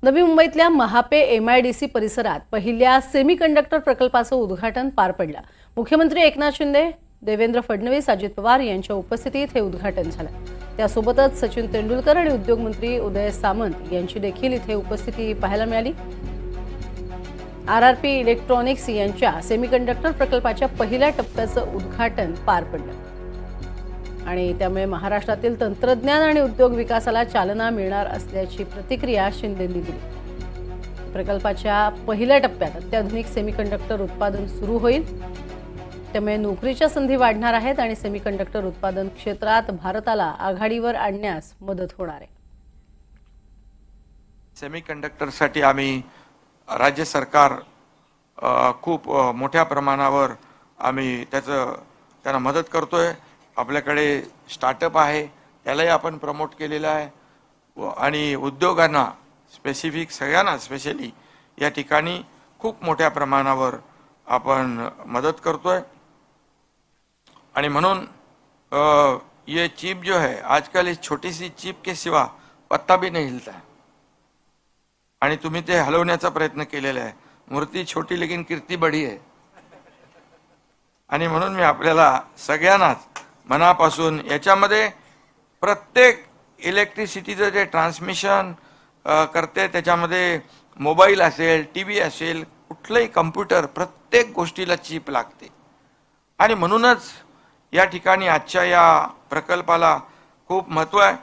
नवी मुंबईतल्या महापे MIDC परिसरात पहिल्या सेमीकंडक्टर प्रकल्पाचं उद्घाटन पार पडलं। मुख्यमंत्री एकनाथ शिंदे, देवेंद्र फडणवीस, अजित पवार यांच्या उपस्थितीत हे उद्घाटन झालं। त्यासोबतच सचिन तेंडुलकर आणि उद्योग मंत्री उदय सामंत यांची देखील इथे उपस्थिती पाहायला मिळाली। RRP इलेक्ट्रॉनिक्स यांच्या सेमीकंडक्टर प्रकल्पाच्या पहिल्या टप्प्याचं उद्घाटन पार पडलं आणि त्यामुळे महाराष्ट्रातील तंत्रज्ञान आणि उद्योग विकासाला चालना मिळणार असल्याची प्रतिक्रिया शिंदेंनी दिली। प्रकल्पाच्या पहिल्या टप्प्यात अत्याधुनिक सेमीकंडक्टर उत्पादन सुरू होईल, त्यामुळे नोकरीच्या संधी वाढणार आहेत आणि सेमीकंडक्टर उत्पादन क्षेत्रात भारताला आघाडीवर आणण्यास मदत होणार आहे। सेमीकंडक्टरसाठी आम्ही राज्य सरकार खूप मोठ्या प्रमाणावर आम्ही त्यांना मदत करतोय। आपल्याकडे स्टार्टअप आहे, त्यालाही आपण प्रमोट केलेलं आहे आणि उद्योगांना स्पेसिफिक सगळ्यांना स्पेशली या ठिकाणी खूप मोठ्या प्रमाणावर आपण मदत करतोय। आणि म्हणून ये चिप जो है आजकल इस छोटी सी चिप के सिवा पत्ता भी नहीं हिलता है आणि तुम्ही ते हलवण्याचा प्रयत्न केलेला आहे। मूर्ती छोटी लेकिन कीर्ती बड़ी है आणि म्हणून मी आपल्याला सगळ्यांनाच मनापासून याच्यामध्ये प्रत्येक इलेक्ट्रिसिटीचं जे ट्रान्समिशन करते त्याच्यामध्ये मोबाईल असेल, टीव्ही असेल, कुठलंही कम्प्युटर, प्रत्येक गोष्टीला चिप लागते आणि म्हणूनच या ठिकाणी आजच्या या प्रकल्पाला खूप महत्त्व आहे।